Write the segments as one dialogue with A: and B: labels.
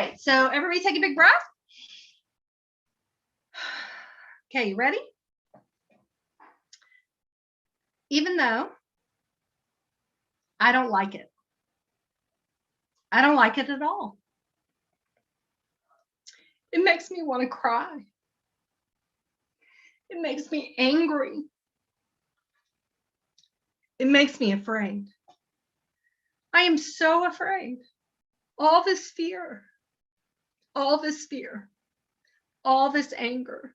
A: right, so everybody take a big breath. Okay, you ready? Even though I don't like it. I don't like it at all. It makes me want to cry. It makes me angry. It makes me afraid. I am so afraid. All this fear, all this fear, all this anger,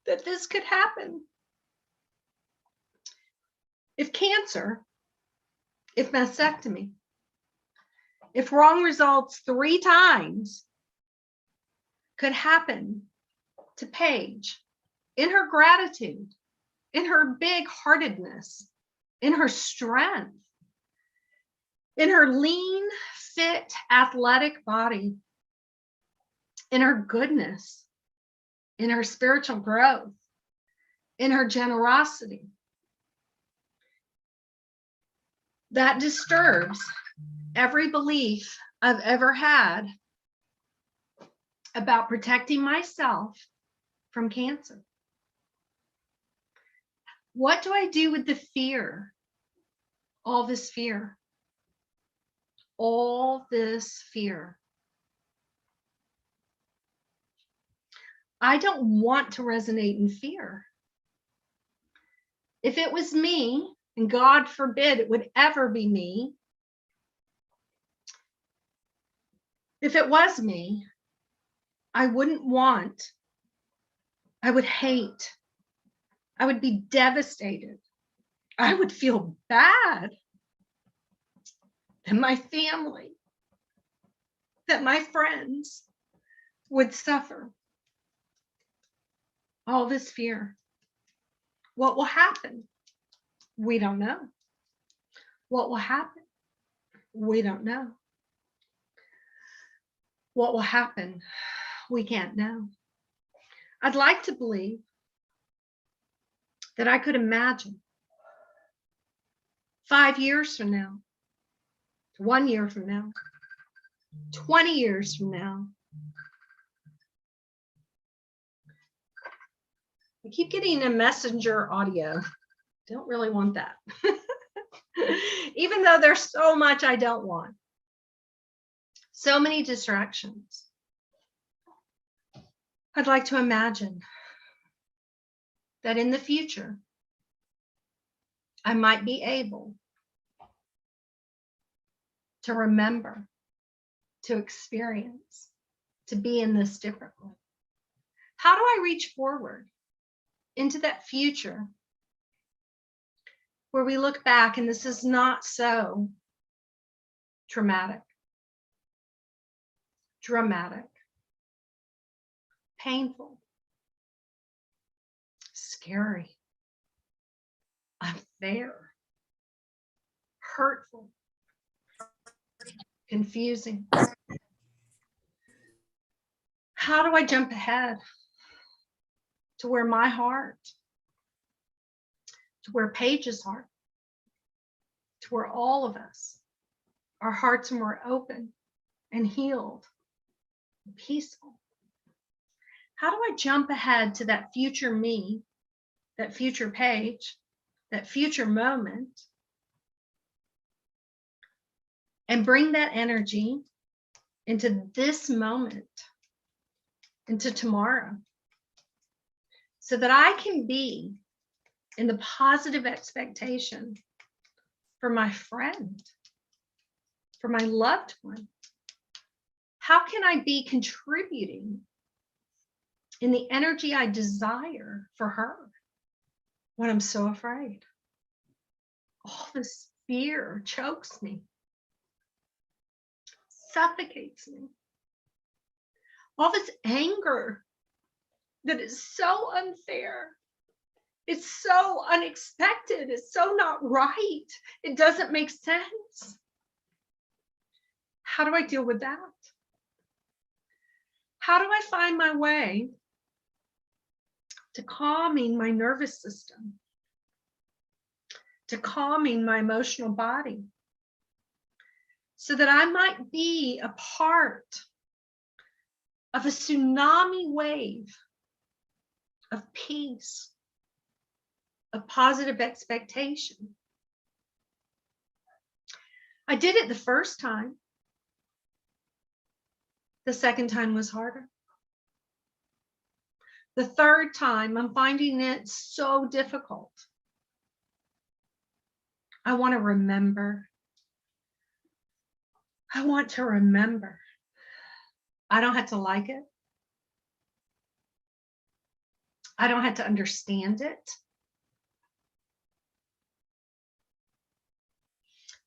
A: that this could happen. If cancer, if mastectomy, if wrong results 3 times could happen to Paige in her gratitude, in her big-heartedness, in her strength, in her lean, fit, athletic body, in her goodness, in her spiritual growth, in her generosity, that disturbs every belief I've ever had about protecting myself from cancer. What do I do with the fear? All this fear. All this fear. I don't want to resonate in fear. If it was me, and God forbid it would ever be me, if it was me, I wouldn't want, I would hate, I would be devastated. I would feel bad that my family, that my friends would suffer. All this fear. What will happen? We don't know. What will happen? We don't know. What will happen? We can't know. I'd like to believe that I could imagine 5 years from now, 1 year from now, 20 years from now. I keep getting a messenger audio. Don't really want that. Even though there's so much I don't want. So many distractions. I'd like to imagine that in the future, I might be able to remember, to experience, to be in this differently. How do I reach forward into that future where we look back and this is not so traumatic, dramatic, painful, scary, unfair, hurtful, confusing? How do I jump ahead to where my heart, to where Paige's heart, to where all of us, our hearts are more open and healed and peaceful? How do I jump ahead to that future me, that future Paige, that future moment, and bring that energy into this moment, into tomorrow, so that I can be in the positive expectation for my friend, for my loved one? How can I be contributing in the energy I desire for her when I'm so afraid? All this fear chokes me, suffocates me. All this anger that is so unfair. It's so unexpected. It's so not right. It doesn't make sense. How do I deal with that? How do I find my way to calming my nervous system, to calming my emotional body, so that I might be a part of a tsunami wave of peace, of positive expectation. I did it the first time. The second time was harder. The third time, I'm finding it so difficult. I want to remember. I want to remember. I don't have to like it. I don't have to understand it.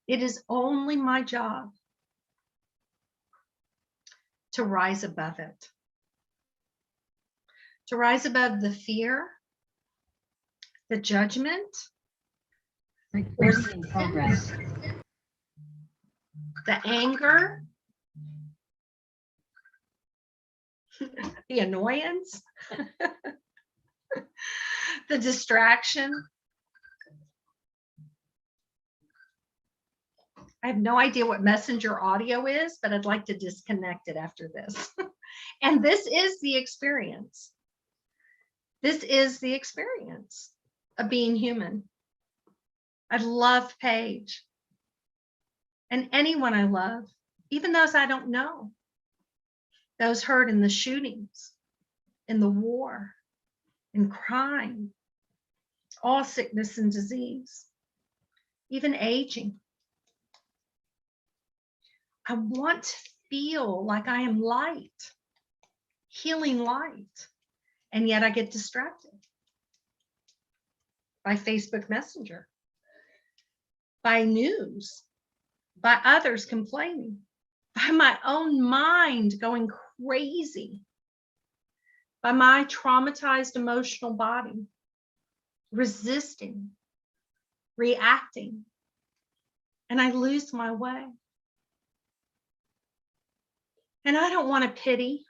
A: It is only my job to rise above it, to rise above the fear, the judgment,
B: recording in progress,
A: the anger, the annoyance, the distraction. I have no idea what messenger audio is, but I'd like to disconnect it after this. And this is the experience. This is the experience of being human. I love Paige and anyone I love, even those I don't know, those hurt in the shootings, in the war, in crime, all sickness and disease, even aging. I want to feel like I am light, healing light, and yet I get distracted by Facebook Messenger, by news, by others complaining, by my own mind going crazy, by my traumatized emotional body resisting, reacting, and I lose my way. And I don't want to pity,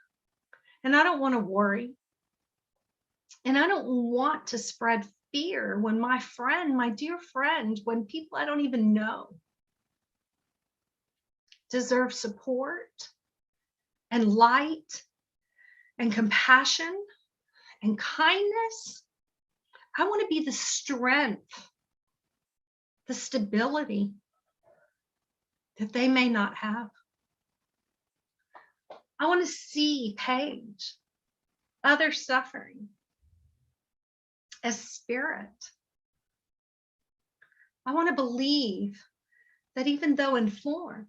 A: and I don't want to worry, and I don't want to spread fear when my friend, my dear friend, when people I don't even know deserve support and light and compassion and kindness. I want to be the strength, the stability that they may not have. I want to see Paige, others suffering, as spirit. I want to believe that even though in form,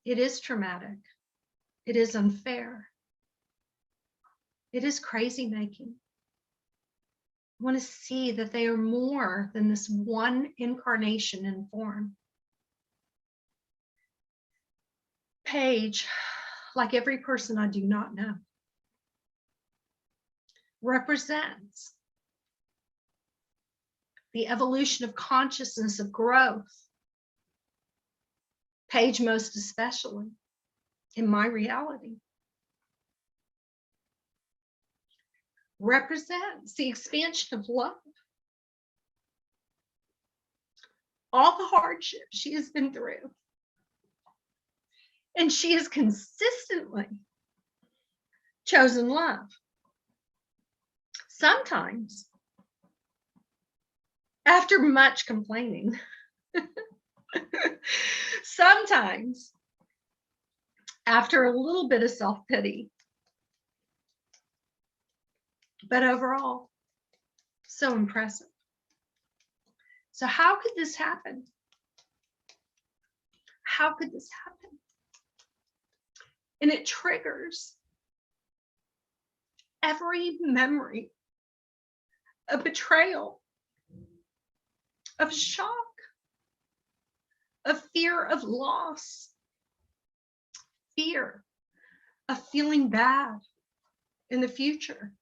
A: it is traumatic, it is unfair, it is crazy making. I want to see that they are more than this one incarnation in form. Paige, like every person I do not know, represents the evolution of consciousness, of growth. Paige, most especially in my reality, represents the expansion of love. All the hardships she has been through. And she has consistently chosen love. Sometimes, after much complaining, sometimes after a little bit of self-pity, but overall, so impressive. So how could this happen? How could this happen? And it triggers every memory of betrayal, of shock, of fear of loss, fear of feeling bad in the future.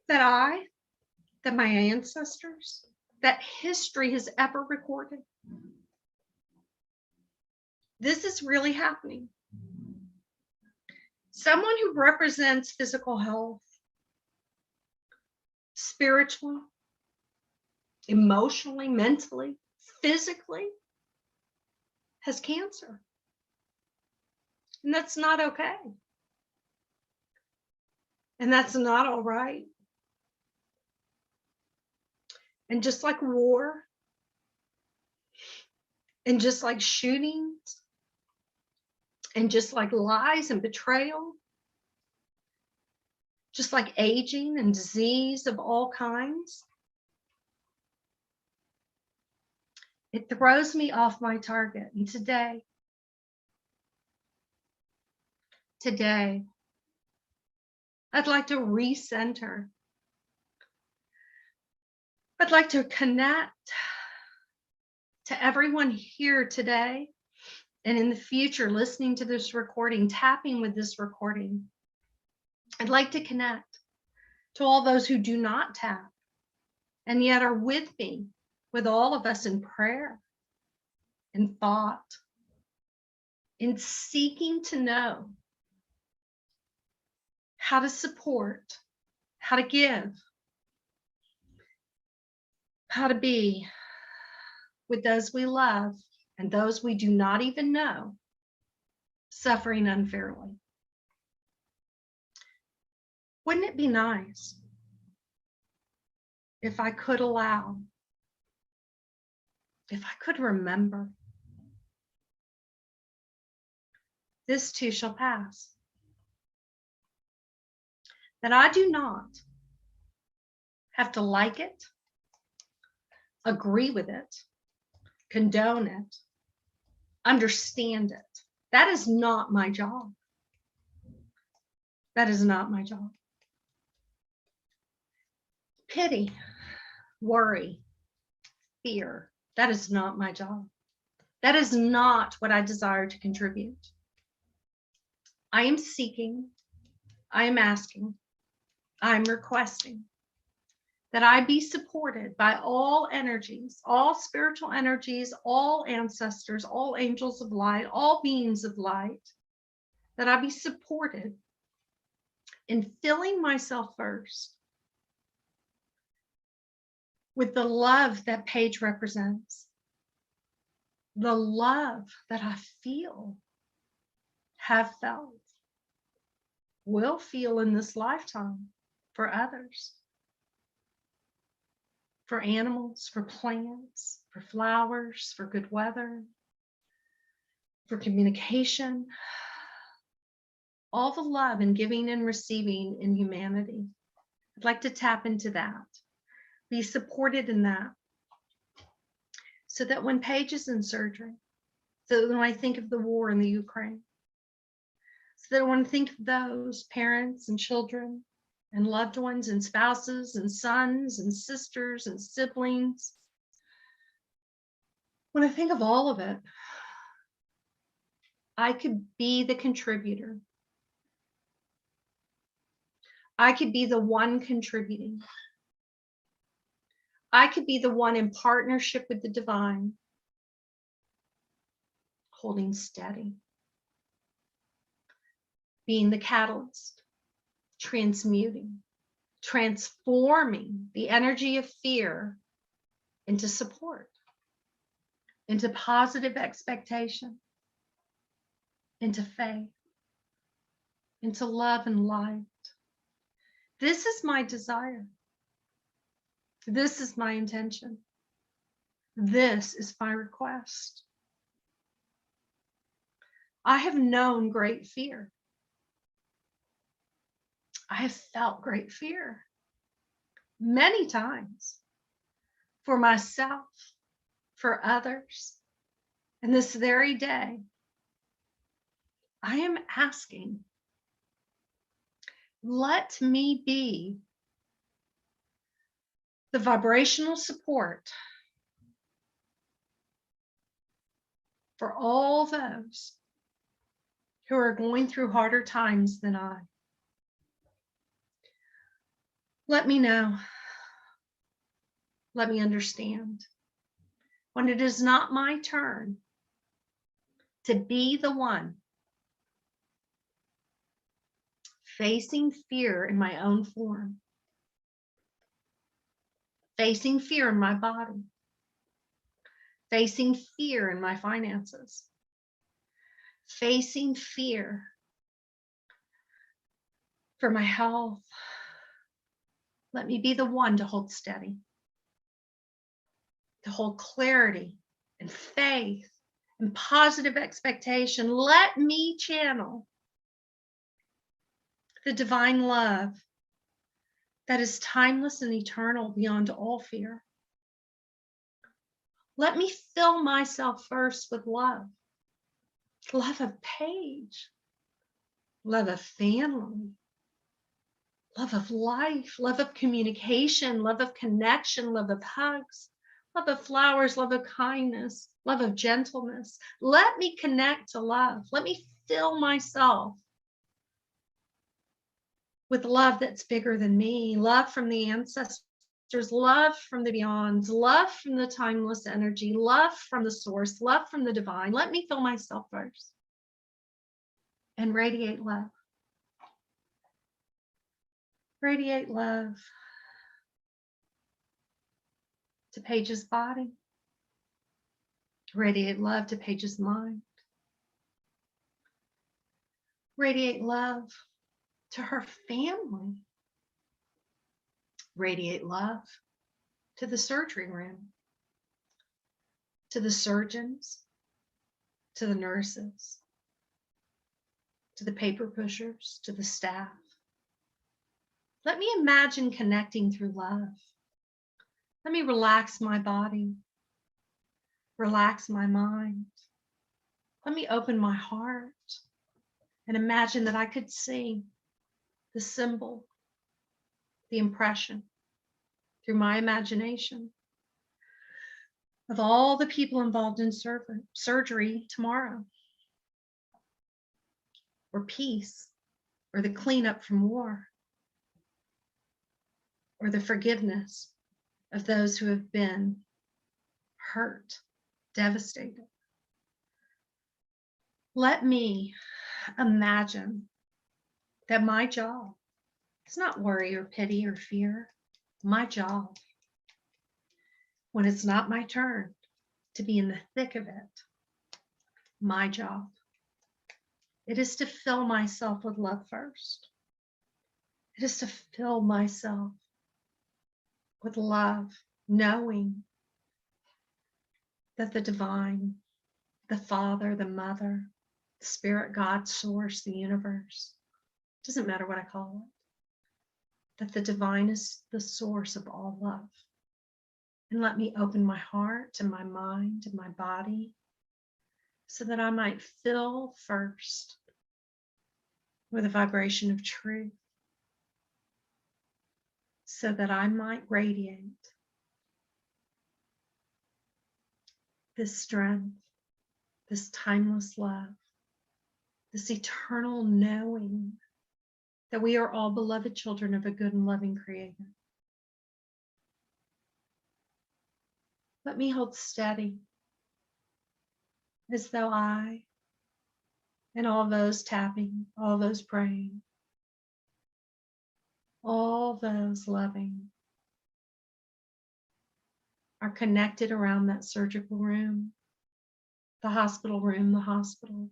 A: That my ancestors, that history has ever recorded. This is really happening. Someone who represents physical health, spiritually, emotionally, mentally, physically, has cancer. And that's not okay. And that's not all right. And just like war, and just like shootings, and just like lies and betrayal, just like aging and disease of all kinds, it throws me off my target. And today, I'd like to recenter. I'd like to connect to everyone here today and in the future listening to this recording, tapping with this recording. I'd like to connect to all those who do not tap and yet are with me, with all of us in prayer, in thought, in seeking to know how to support, how to give, how to be with those we love and those we do not even know suffering unfairly. Wouldn't it be nice if I could allow, if I could remember, this too shall pass, that I do not have to like it, agree with it, condone it, understand it. That is not my job. That is not my job. Pity, worry, fear, that is not my job. That is not what I desire to contribute. I am seeking, I am asking, I am requesting that I be supported by all energies, all spiritual energies, all ancestors, all angels of light, all beings of light, that I be supported in filling myself first with the love that Paige represents, the love that I feel, have felt, will feel in this lifetime for others, for animals, for plants, for flowers, for good weather, for communication, all the love and giving and receiving in humanity. I'd like to tap into that, be supported in that, so that when Paige is in surgery, so that when I think of the war in the Ukraine, so that when I think of those parents and children and loved ones and spouses and sons and sisters and siblings, when I think of all of it, I could be the contributor. I could be the one contributing. I could be the one in partnership with the divine, holding steady, being the catalyst, transmuting, transforming the energy of fear into support, into positive expectation, into faith, into love and light. This is my desire. This is my intention. This is my request. I have known great fear. I have felt great fear many times for myself, for others. And this very day, I am asking, let me be the vibrational support for all those who are going through harder times than I. Let me know. Let me understand. When it is not my turn to be the one facing fear in my own form, facing fear in my body, facing fear in my finances, facing fear for my health. Let me be the one to hold steady, to hold clarity and faith and positive expectation. Let me channel the divine love that is timeless and eternal beyond all fear. Let me fill myself first with love. Love of Paige, love of family, love of life, love of communication, love of connection, love of hugs, love of flowers, love of kindness, love of gentleness. Let me connect to love. Let me fill myself with love that's bigger than me, love from the ancestors, love from the beyond, love from the timeless energy, love from the source, love from the divine. Let me fill myself first and radiate love. Radiate love to Paige's body. Radiate love to Paige's mind. Radiate love to her family. Radiate love to the surgery room, to the surgeons, to the nurses, to the paper pushers, to the staff. Let me imagine connecting through love. Let me relax my body, relax my mind. Let me open my heart and imagine that I could see the symbol, the impression through my imagination of all the people involved in surgery tomorrow, or peace, or the cleanup from war, or the forgiveness of those who have been hurt, devastated. Let me imagine that my job is not worry or pity or fear. My job, when it's not my turn to be in the thick of it, my job, it is to fill myself with love first. It is to fill myself with love, knowing that the divine, the Father, the Mother, the Spirit, God, Source, the universe, doesn't matter what I call it, that the divine is the source of all love. And let me open my heart and my mind and my body so that I might fill first with a vibration of truth, so that I might radiate this strength, this timeless love, this eternal knowing that we are all beloved children of a good and loving Creator. Let me hold steady as though I and all those tapping, all those praying, all those loving are connected around that surgical room, the hospital room, the hospital,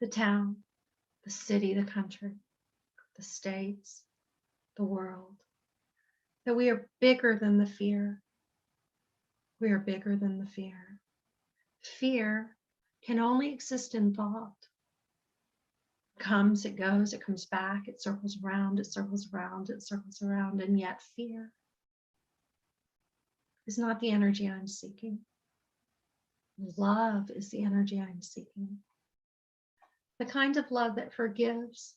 A: the town, the city, the country, the states, the world, that we are bigger than the fear. We are bigger than the fear. Fear can only exist in thought. It comes, it goes, it comes back, it circles around, it circles around, it circles around, and yet fear is not the energy I'm seeking. Love is the energy I'm seeking. The kind of love that forgives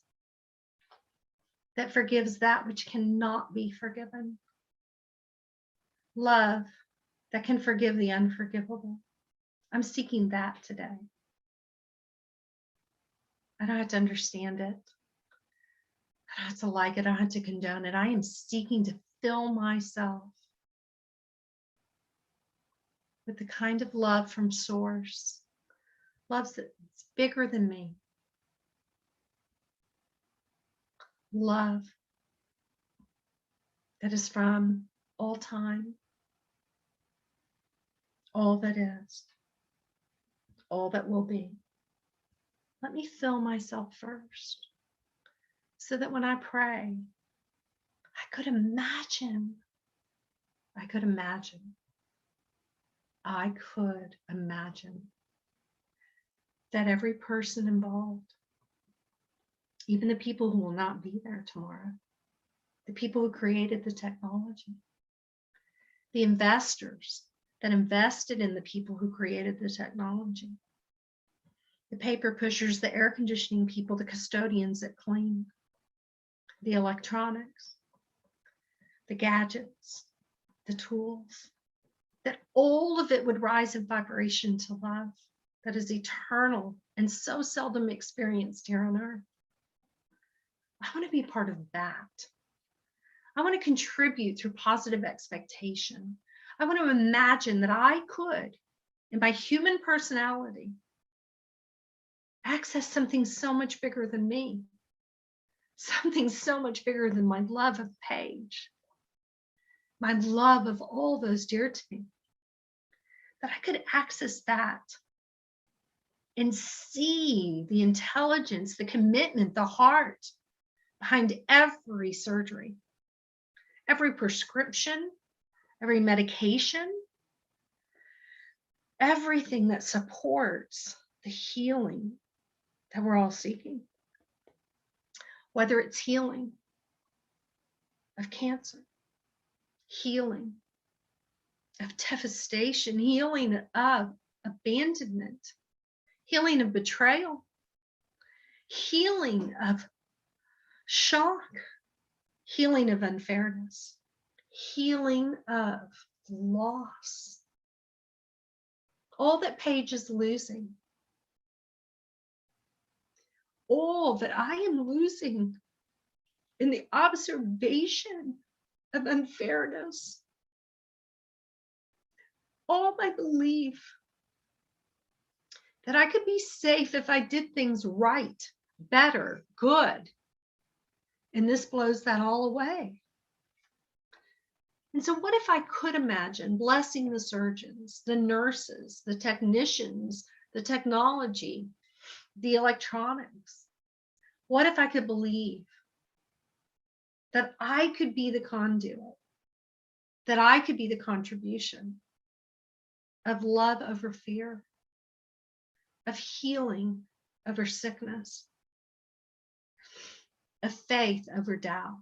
A: that which cannot be forgiven. Love that can forgive the unforgivable. I'm seeking that today. I don't have to understand it. I don't have to like it. I don't have to condone it. I am seeking to fill myself with the kind of love from Source. Love that's bigger than me. Love that is from all time, all that is, all that will be. Let me fill myself first so that when I pray, I could imagine, I could imagine, I could imagine that every person involved, even the people who will not be there tomorrow, the people who created the technology, the investors that invested in the people who created the technology, the paper pushers, the air conditioning people, the custodians that clean, the electronics, the gadgets, the tools, that all of it would rise in vibration to love that is eternal and so seldom experienced here on earth. I want to be part of that. I want to contribute through positive expectation. I want to imagine that I could, in my human personality, access something so much bigger than me, something so much bigger than my love of Paige, my love of all those dear to me, that I could access that and see the intelligence, the commitment, the heart behind every surgery, every prescription, every medication, everything that supports the healing that we're all seeking. Whether it's healing of cancer, healing of devastation, healing of abandonment, healing of betrayal, healing of shock, healing of unfairness, healing of loss. All that Paige is losing, all that I am losing in the observation of unfairness, all my belief that I could be safe if I did things right, better, good. And this blows that all away. And so what if I could imagine blessing the surgeons, the nurses, the technicians, the technology, the electronics? What if I could believe that I could be the conduit, that I could be the contribution of love over fear, of healing over sickness, of faith over doubt?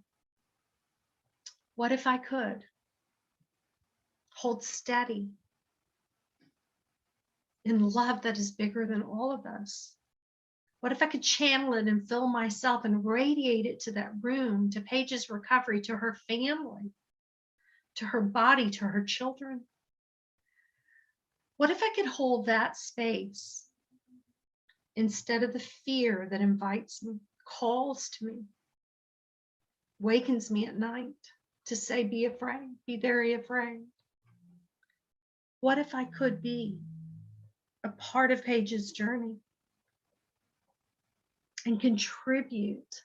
A: What if I could hold steady in love that is bigger than all of us? What if I could channel it and fill myself and radiate it to that room, to Paige's recovery, to her family, to her body, to her children? What if I could hold that space instead of the fear that invites me, calls to me, wakens me at night to say, be afraid, be very afraid? What if I could be a part of Paige's journey and contribute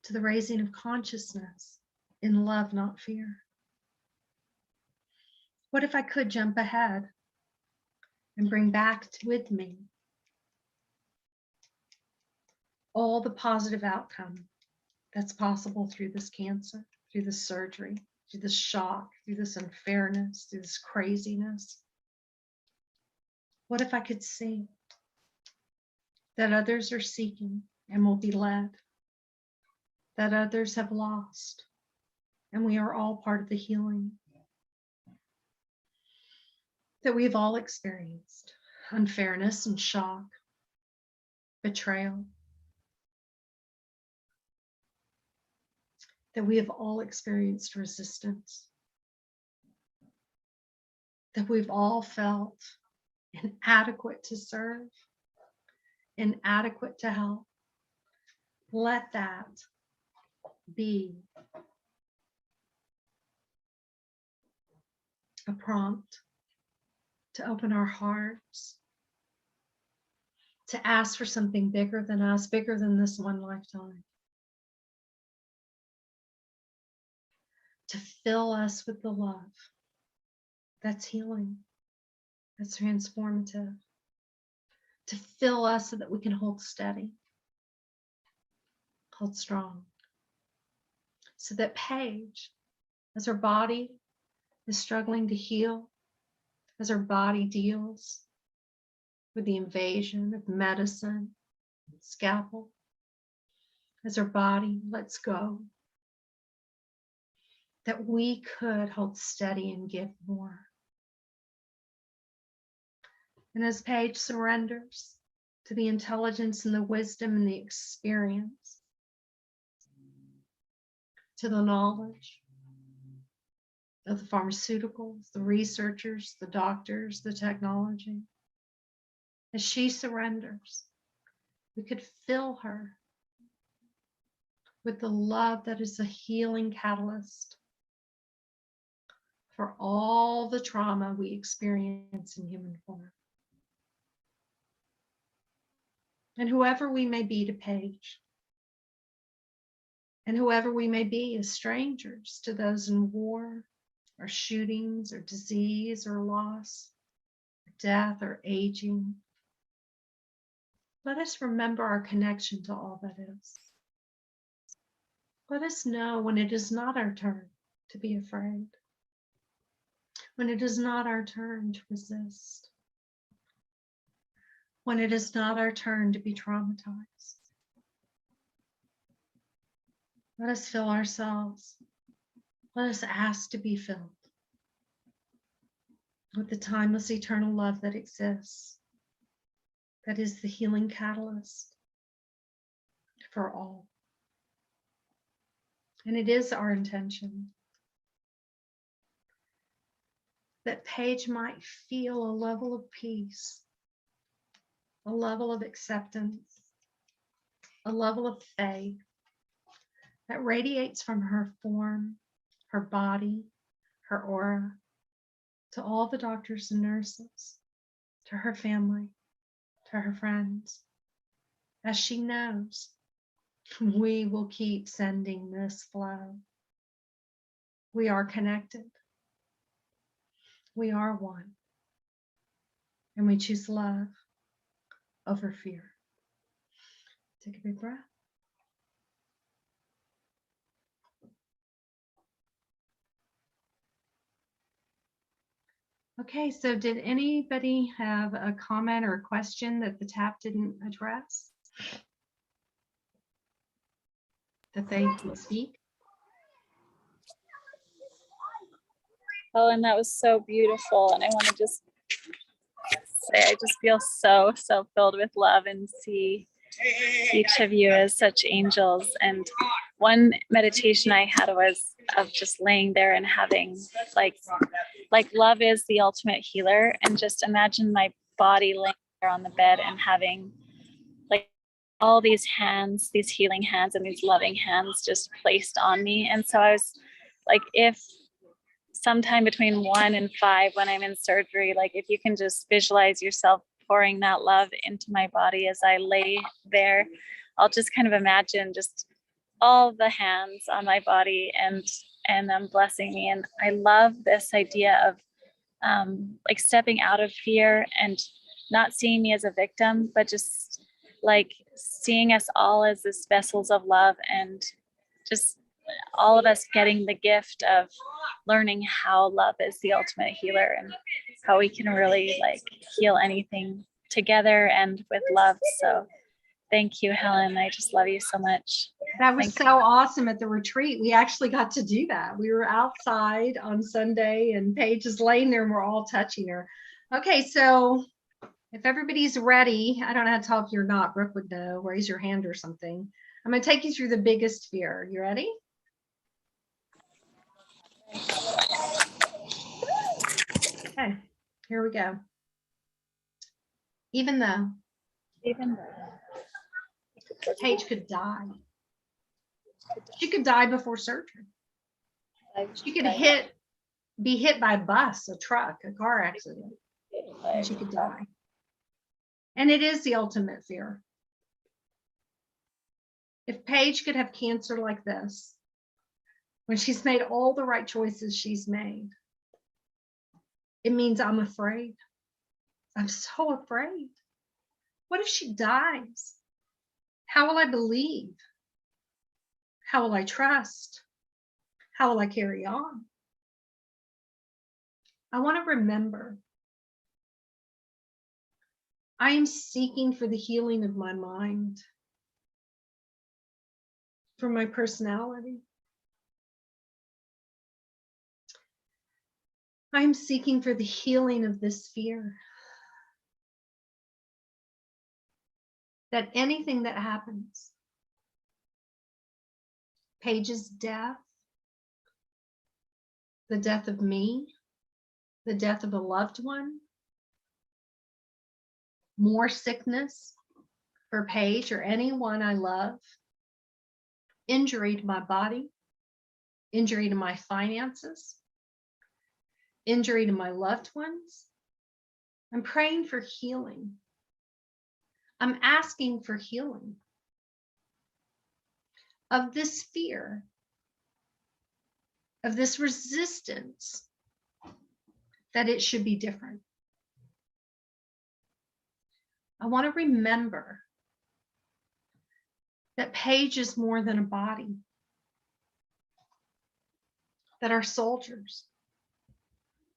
A: to the raising of consciousness in love, not fear? What if I could jump ahead and bring back with me all the positive outcome that's possible through this cancer, through this surgery, through this shock, through this unfairness, through this craziness? What if I could see that others are seeking and will be led, that others have lost, and we are all part of the healing, that we've all experienced unfairness and shock, betrayal, that we have all experienced resistance, that we've all felt inadequate to serve, inadequate to help. Let that be a prompt to open our hearts, to ask for something bigger than us, bigger than this one lifetime, to fill us with the love that's healing, that's transformative, to fill us so that we can hold steady, hold strong. So that Paige, as her body is struggling to heal, as her body deals with the invasion of medicine, scalpel, as her body lets go, that we could hold steady and give more. And as Paige surrenders to the intelligence and the wisdom and the experience, to the knowledge of the pharmaceuticals, the researchers, the doctors, the technology, as she surrenders, we could fill her with the love that is a healing catalyst for all the trauma we experience in human form. And whoever we may be to Paige, and whoever we may be as strangers to those in war, or shootings, or disease, or loss, or death, or aging, let us remember our connection to all that is. Let us know when it is not our turn to be afraid, when it is not our turn to resist, when it is not our turn to be traumatized. Let us fill ourselves. Let us ask to be filled with the timeless eternal love that exists, that is the healing catalyst for all. And it is our intention that Paige might feel a level of peace, a level of acceptance, a level of faith that radiates from her form, her body, her aura, to all the doctors and nurses, to her family, to her friends, as she knows we will keep sending this flow. We are connected. We are one. And we choose love over fear. Take a big breath. Okay, so did anybody have a comment or a question that the tap didn't address? That they would speak?
C: Helen, that was so beautiful. And I want to just say, I just feel so filled with love and see each of you as such angels. And one meditation I had was of just laying there and having like love is the ultimate healer. And just imagine my body laying there on the bed and having like all these hands, these healing hands and these loving hands just placed on me. And so I was like, if sometime between 1 and 5 when I'm in surgery, like if you can just visualize yourself pouring that love into my body as I lay there, I'll just kind of imagine just all the hands on my body and blessing me. And I love this idea of like stepping out of fear and not seeing me as a victim, but just like seeing us all as this vessels of love, and just all of us getting the gift of learning how love is the ultimate healer and how we can really like heal anything together and with love. So thank you, Helen. I just love you so much.
A: That was so awesome at the retreat. We actually got to do that. We were outside on Sunday and Paige is laying there and we're all touching her. Okay, so if everybody's ready, I don't know how to tell if you're not, Brooke would know, raise your hand or something. I'm going to take you through the biggest fear. You ready? Okay, here we go. Even though Paige could die, she could die before surgery. She could be hit by a bus, a truck, a car accident, and she could die. And it is the ultimate fear. If Paige could have cancer like this, when she's made all the right choices she's made, it means I'm afraid. I'm so afraid. What if she dies? How will I believe? How will I trust? How will I carry on? I want to remember I am seeking for the healing of my mind, for my personality. I am seeking for the healing of this fear that anything that happens, Paige's death, the death of me, the death of a loved one, more sickness for Paige or anyone I love, injury to my body, injury to my finances, injury to my loved ones. I'm praying for healing. I'm asking for healing of this fear, of this resistance that it should be different. I want to remember that Paige is more than a body, that our soldiers,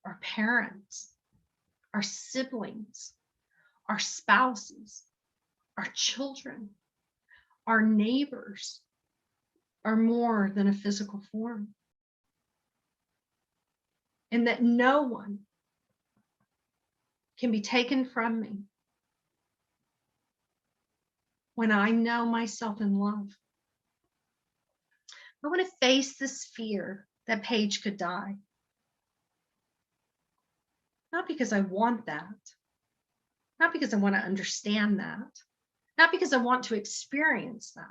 A: our parents, our siblings, our spouses, our children, our neighbors are more than a physical form. And that no one can be taken from me when I know myself in love. I want to face this fear that Paige could die. Not because I want that, not because I want to understand that, not because I want to experience that.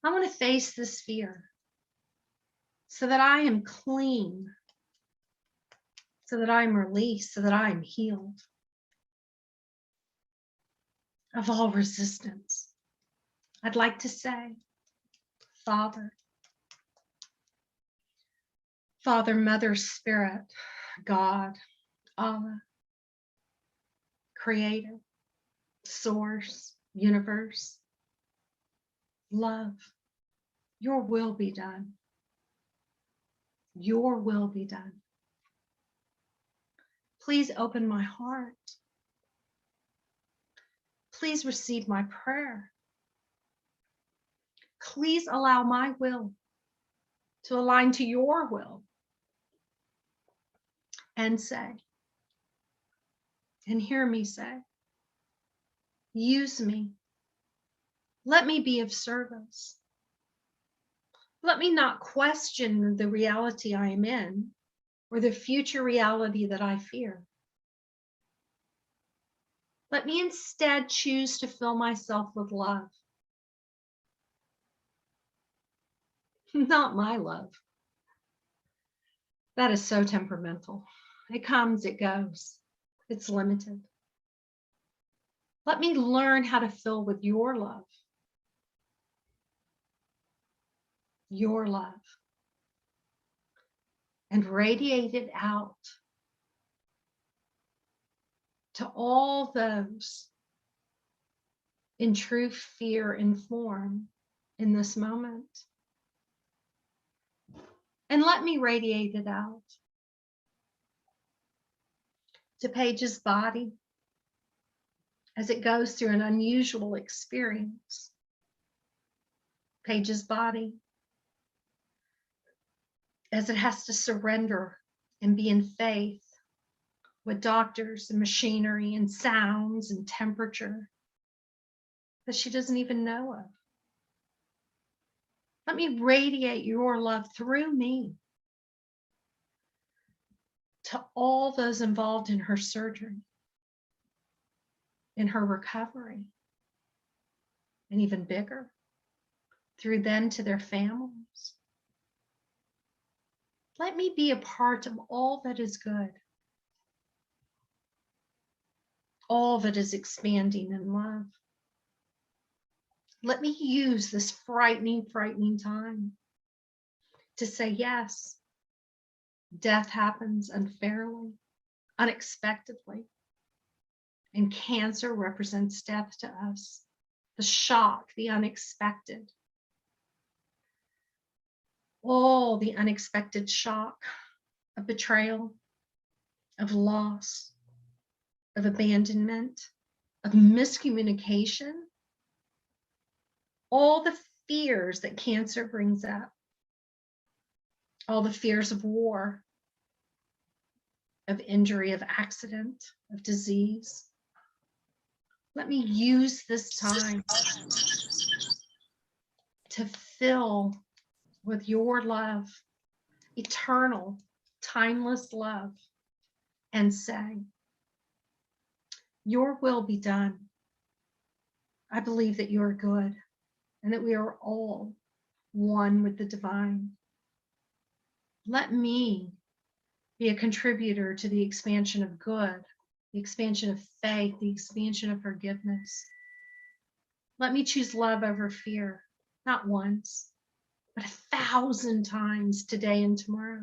A: I want to face this fear so that I am clean, so that I am released, so that I am healed of all resistance. I'd like to say, Father, Mother, Spirit, God, Allah, Creator, Source, Universe, love, your will be done. Your will be done. Please open my heart. Please receive my prayer. Please allow my will to align to your will and say, and hear me say, use me. Let me be of service. Let me not question the reality I am in or the future reality that I fear. Let me instead choose to fill myself with love. Not my love. That is so temperamental. It comes, it goes. It's limited. Let me learn how to fill with your love. Your love. And radiate it out to all those in true fear and form in this moment. And let me radiate it out to Paige's body as it goes through an unusual experience. Paige's body as it has to surrender and be in faith with doctors and machinery and sounds and temperature that she doesn't even know of. Let me radiate your love through me to all those involved in her surgery, in her recovery, and even bigger, through them to their families. Let me be a part of all that is good, all that is expanding in love. Let me use this frightening, frightening time to say, yes, death happens unfairly, unexpectedly. And cancer represents death to us, the shock, the unexpected. All the unexpected shock of betrayal, of loss, of abandonment, of miscommunication, all the fears that cancer brings up, all the fears of war, of injury, of accident, of disease. Let me use this time to fill with your love, eternal, timeless love, and say, your will be done. I believe that you are good and that we are all one with the divine. Let me be a contributor to the expansion of good, the expansion of faith, the expansion of forgiveness. Let me choose love over fear, not once, but 1,000 times today and tomorrow.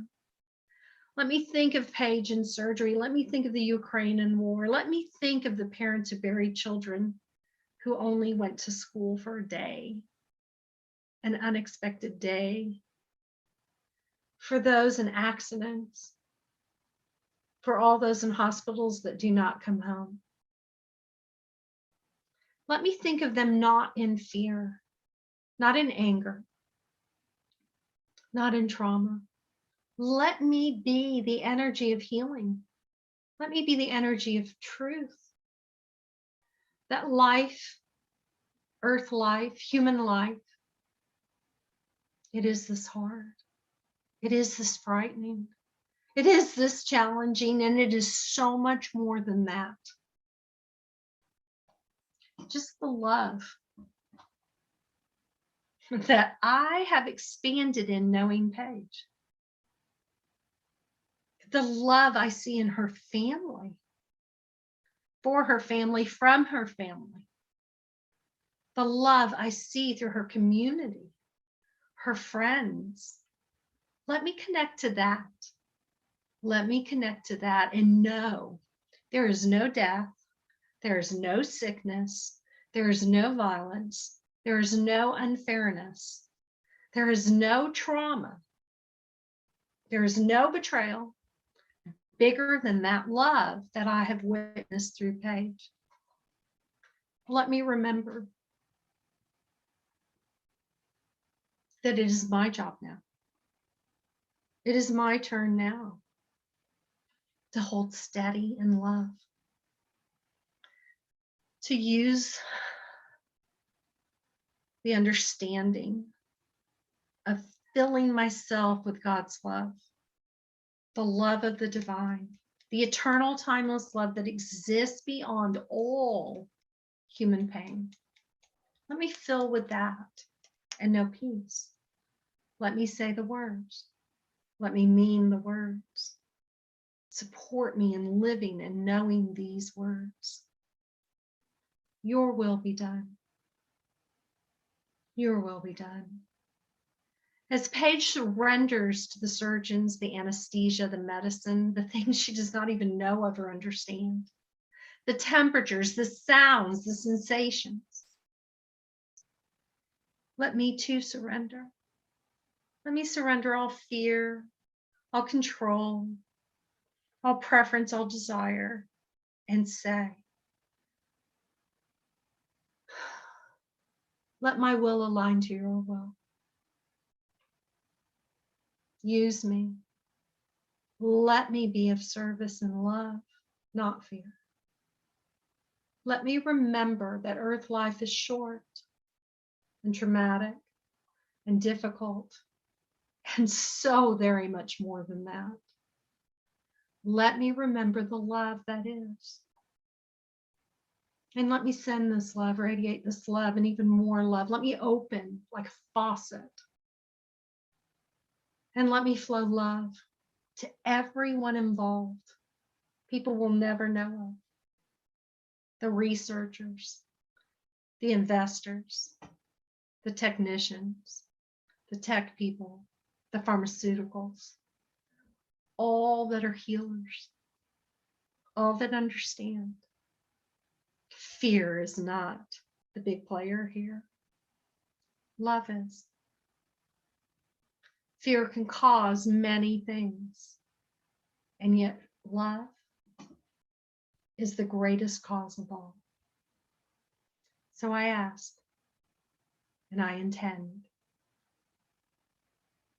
A: Let me think of Paige in surgery. Let me think of the Ukrainian war. Let me think of the parents of buried children who only went to school for a day, an unexpected day. For those in accidents, for all those in hospitals that do not come home. Let me think of them not in fear, not in anger, not in trauma. Let me be the energy of healing. Let me be the energy of truth. That life, earth life, human life, it is this hard. It is this frightening. It is this challenging, and it is so much more than that. Just the love that I have expanded in knowing Paige. The love I see in her family, for her family, from her family. The love I see through her community, her friends. Let me connect to that. Let me connect to that and know there is no death, there is no sickness, there is no violence, there is no unfairness, there is no trauma, there is no betrayal bigger than that love that I have witnessed through Paige. Let me remember that it is my job now. It is my turn now to hold steady in love, to use the understanding of filling myself with God's love, the love of the divine, the eternal, timeless love that exists beyond all human pain. Let me fill with that and know peace. Let me say the words. Let me mean the words. Support me in living and knowing these words. Your will be done. Your will be done. As Paige surrenders to the surgeons, the anesthesia, the medicine, the things she does not even know of or understand, the temperatures, the sounds, the sensations, let me too surrender. Let me surrender all fear, all control, all preference, all desire, and say, let my will align to your will. Use me. Let me be of service and love, not fear. Let me remember that earth life is short and traumatic and difficult, and so very much more than that. Let me remember the love that is. And let me send this love, radiate this love, and even more love. Let me open like a faucet. And let me flow love to everyone involved. People will never know of. The researchers, the investors, the technicians, the tech people, the pharmaceuticals, all that are healers, all that understand, Fear is not the big player here. Love is. Fear can cause many things, and yet love is the greatest cause of all. So I ask, and I intend,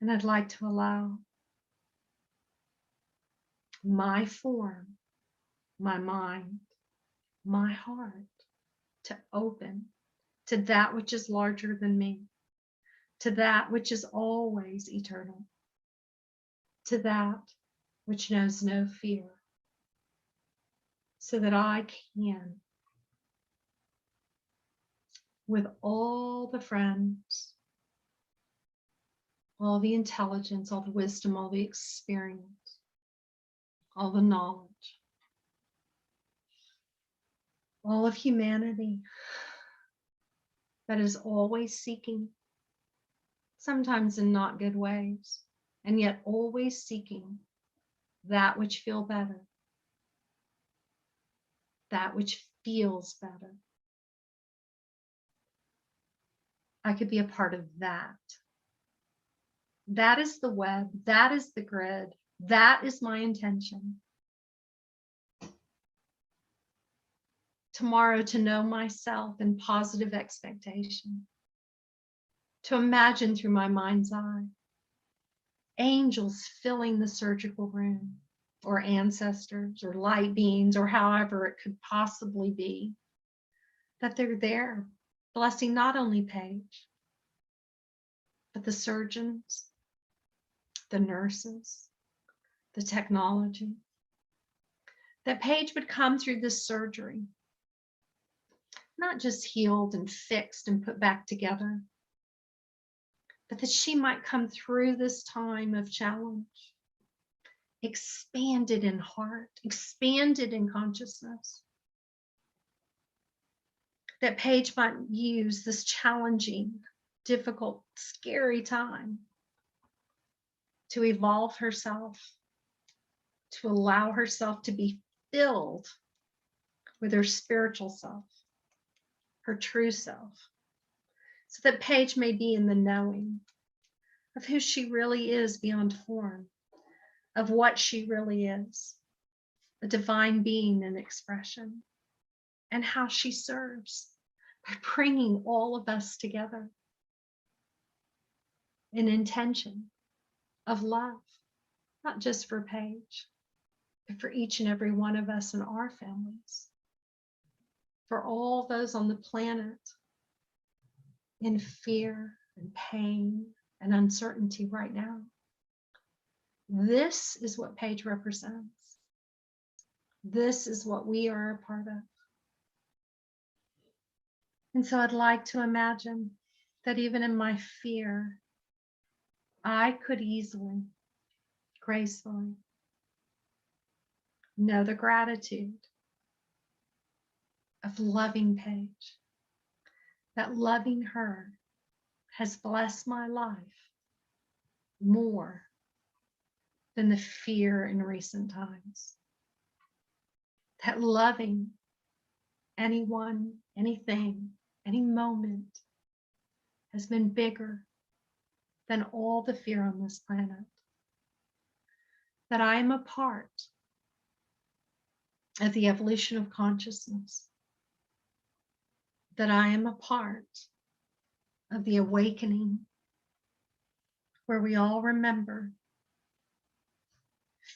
A: and I'd like to allow my form, my mind, my heart to open to that which is larger than me, to that which is always eternal, to that which knows no fear, so that I can, with all the friends, all the intelligence, all the wisdom, all the experience, all the knowledge, all of humanity that is always seeking, sometimes in not good ways, and yet always seeking that which feels better, that which feels better. I could be a part of that. That is the web. That is the grid. That is my intention. Tomorrow, to know myself in positive expectation, to imagine through my mind's eye angels filling the surgical room, or ancestors, or light beings, or however it could possibly be, that they're there, blessing not only Paige, but the surgeons, the nurses, the technology, that Paige would come through this surgery, not just healed and fixed and put back together, but that she might come through this time of challenge, expanded in heart, expanded in consciousness, that Paige might use this challenging, difficult, scary time to evolve herself, to allow herself to be filled with her spiritual self, her true self, so that Paige may be in the knowing of who she really is beyond form, of what she really is, a divine being in expression, and how she serves by bringing all of us together in intention of love, not just for Paige, but for each and every one of us in our families, for all those on the planet in fear and pain and uncertainty right now. This is what Paige represents. This is what we are a part of. And so I'd like to imagine that even in my fear, I could easily, gracefully know the gratitude of loving Paige, that loving her has blessed my life more than the fear in recent times. That loving anyone, anything, any moment has been bigger than all the fear on this planet. That I am a part of the evolution of consciousness. That I am a part of the awakening, where we all remember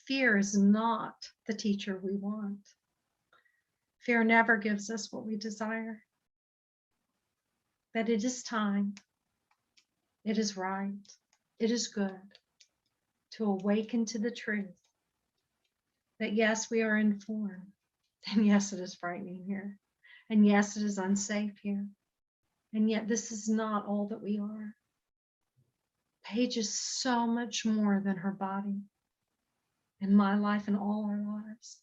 A: fear is not the teacher we want. Fear never gives us what we desire. That it is time, it is right, it is good to awaken to the truth that yes, we are informed, and yes, it is frightening here, and yes, it is unsafe here, and yet this is not all that we are. Paige is so much more than her body in my life and all our lives.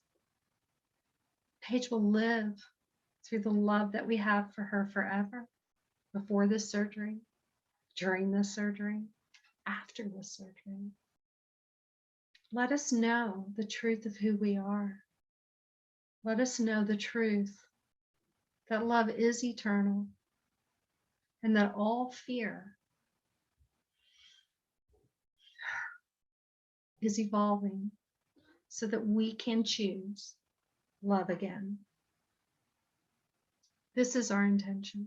A: Paige will live through the love that we have for her forever, before this surgery, during this surgery, after this surgery. Let us know the truth of who we are. Let us know the truth that love is eternal, and that all fear is evolving so that we can choose love again. This is our intention.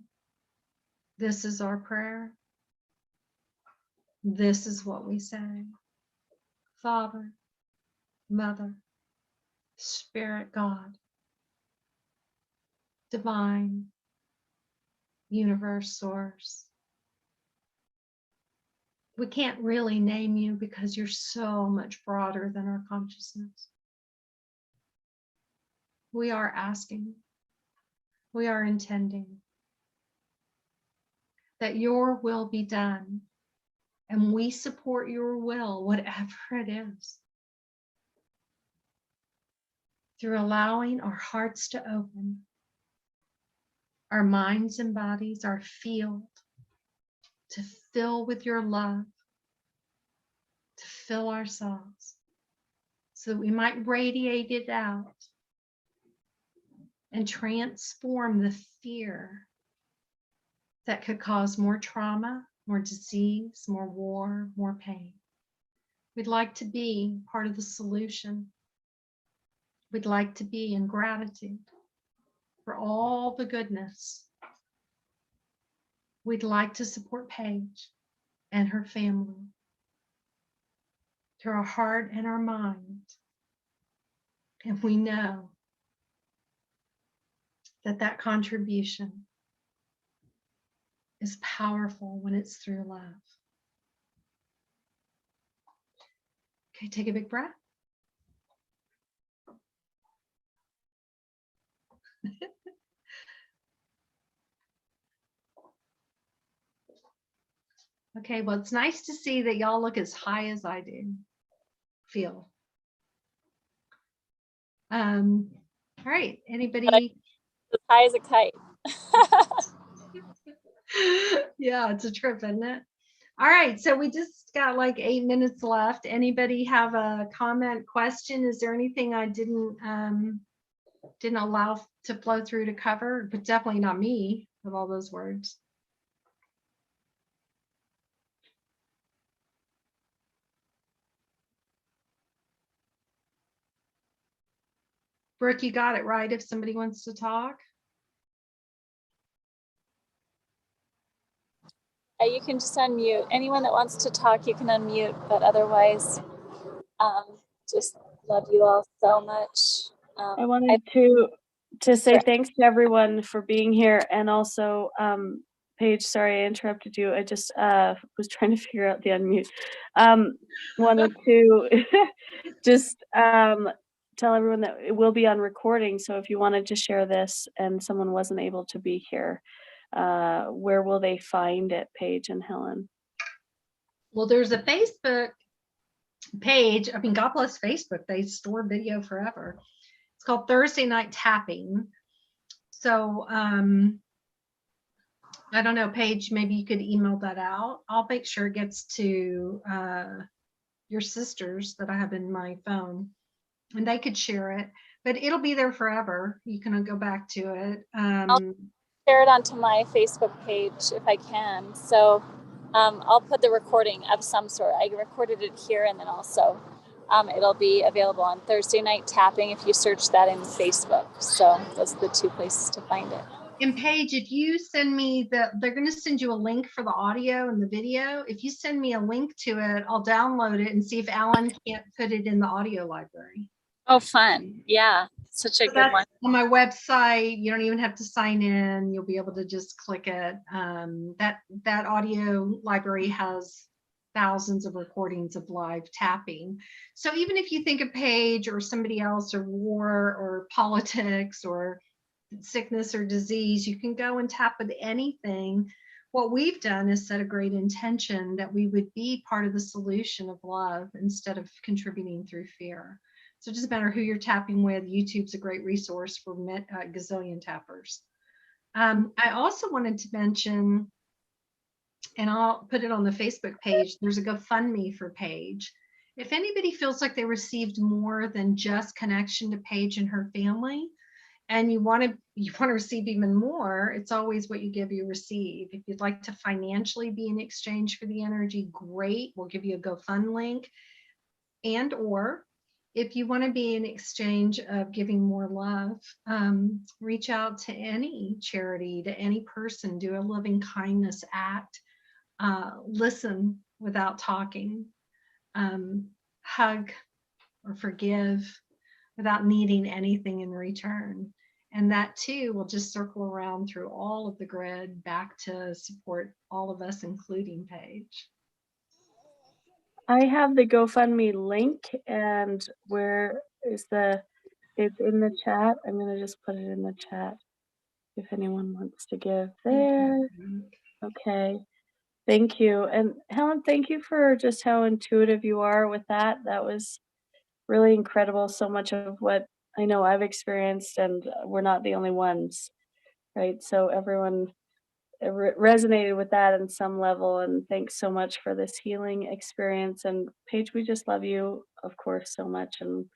A: This is our prayer. This is what we say. Father, Mother, Spirit, God, Divine, Universe, Source. We can't really name you because you're so much broader than our consciousness. We are asking, we are intending that your will be done, and we support your will, whatever it is, through allowing our hearts to open, our minds and bodies, our field, to fill with your love, to fill ourselves, so that we might radiate it out and transform the fear that could cause more trauma, more disease, more war, more pain. We'd like to be part of the solution. We'd like to be in gratitude for all the goodness. We'd like to support Paige and her family through our heart and our mind. And we know that that contribution is powerful when it's through love. Okay, take a big breath. Okay, well, it's nice to see that y'all look as high as I do feel. All right, anybody?
C: As high as a kite.
A: Yeah, it's a trip, isn't it? All right, so we just got like 8 minutes left. Anybody have a comment, question? Is there anything I didn't allow to flow through to cover? But definitely not me with all those words. Brooke, you got it right if somebody wants to talk.
C: You can just unmute. Anyone that wants to talk, you can unmute, but otherwise, just love you all so much.
D: I wanted to say thanks to everyone for being here, and also Paige, sorry I interrupted you. I just was trying to figure out the unmute. Wanted to just tell everyone that it will be on recording, so if you wanted to share this and someone wasn't able to be here, where will they find it, Paige and Helen?
A: Well, there's a Facebook page. I mean, God bless Facebook. They store video forever. It's called Thursday Night Tapping. So I don't know, Paige, maybe you could email that out. I'll make sure it gets to your sisters that I have in my phone, and they could share it. But it'll be there forever. You can go back to it.
C: I'll share it onto my Facebook page if I can. So I'll put the recording of some sort. I recorded it here, and then also it'll be available on Thursday Night Tapping if you search that in Facebook. So those are the two places to find it.
A: And Paige, if you send me they're going to send you a link for the audio and the video. If you send me a link to it, I'll download it and see if Alan can't put it in the audio library.
C: Oh, fun. Yeah. Such a good one.
A: On my website, you don't even have to sign in. You'll be able to just click it. That audio library has thousands of recordings of live tapping. So even if you think of Paige or somebody else or war or politics or sickness or disease, you can go and tap with anything. What we've done is set a great intention that we would be part of the solution of love instead of contributing through fear. So it doesn't matter who you're tapping with. YouTube's a great resource for gazillion tappers. I also wanted to mention, and I'll put it on the Facebook page, there's a GoFundMe for Paige. If anybody feels like they received more than just connection to Paige and her family, and you want to receive even more, it's always what you give, you receive. If you'd like to financially be in exchange for the energy, great. We'll give you a GoFund link. And or if you want to be in exchange of giving more love, reach out to any charity, to any person, do a loving kindness act, listen without talking, hug or forgive without needing anything in return. And that too will just circle around through all of the grid back to support all of us, including Paige.
D: I have the GoFundMe link, and where is it's in the chat. I'm gonna just put it in the chat if anyone wants to give there. Okay, thank you. And Helen, thank you for just how intuitive you are with that. That was really incredible. So much of what I know I've experienced, and we're not the only ones, right? So everyone resonated with that in some level, and thanks so much for this healing experience. And Paige, we just love you, of course, so much, and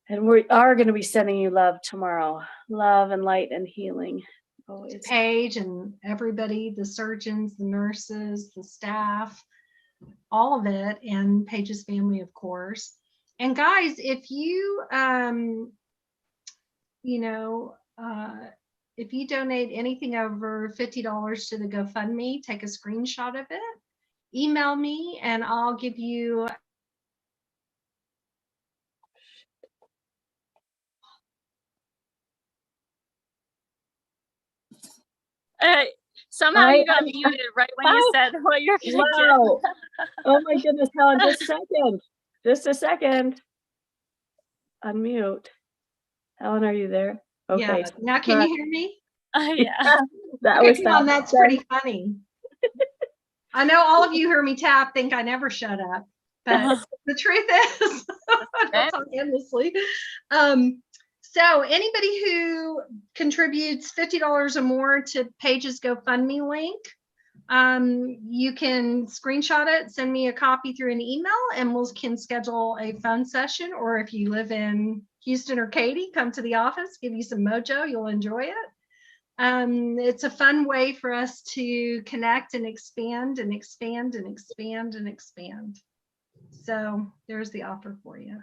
D: we are going to be sending you love tomorrow, love and light and healing always.
A: Paige and everybody, the surgeons, the nurses, the staff, all of it, and Paige's family, of course. And guys, if you if you donate anything over $50 to the GoFundMe, take a screenshot of it, email me, and I'll give you.
C: Somehow you got muted right when you said what you're gonna
D: Wow. Oh my goodness, Helen, just a second. Unmute. Helen, are you there? Okay.
A: Yeah. Now can you hear me?
C: Yeah.
D: That was
A: Come on, that's pretty funny. I know all of you hear me tap, think I never shut up, but the truth is, I talk endlessly. So anybody who contributes $50 or more to Paige's GoFundMe link, you can screenshot it, send me a copy through an email, and we can schedule a phone session. Or if you live in Houston or Katy, come to the office, give you some mojo, you'll enjoy it. It's a fun way for us to connect and expand and expand and expand and expand. So there's the offer for you.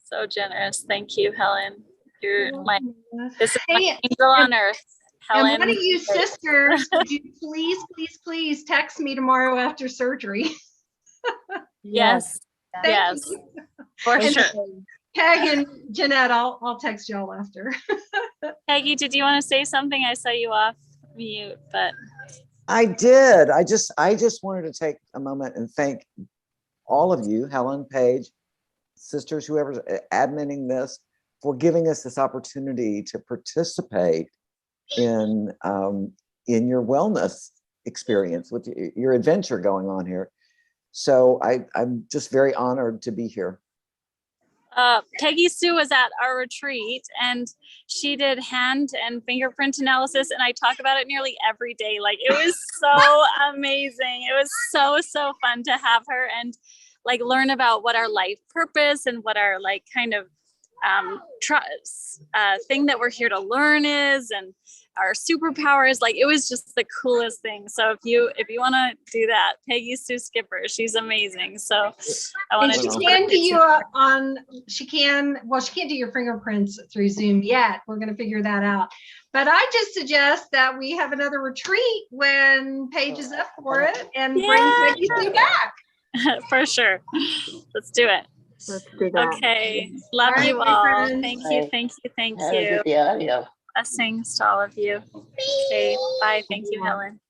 C: So generous. Thank you, Helen. This is
A: Hey,
C: my angel on earth. Helen.
A: And one of you sisters, would you please text me tomorrow after surgery?
C: Yes. Yes. For sure.
A: Peg and Jeanette, I'll text y'all after.
C: Peggy, did you want to say something? I saw you off mute, but
E: I did. I just wanted to take a moment and thank all of you, Helen, Paige, sisters, whoever's adminning this, for giving us this opportunity to participate in your wellness experience with your adventure going on here. So I'm just very honored to be here.
C: Peggy Sue was at our retreat and she did hand and fingerprint analysis, and I talk about it nearly every day. Like, it was so amazing. It was so fun to have her and like learn about what our life purpose and what our like kind of thing that we're here to learn is, and our superpowers. Like, it was just the coolest thing. So if you want to do that, Peggy Sue Skipper, she's amazing. So I want to.
A: She can do you she can't do your fingerprints through Zoom yet. We're going to figure that out. But I just suggest that we have another retreat when Paige is up for it and bring Peggy Sue back.
C: For sure. Let's do it.
D: Let's do that.
C: Okay. Love
A: All
C: you
A: right, my
C: all.
A: friends.
C: Thank you. Blessings to all of you. Okay. Bye. Thank you, Helen.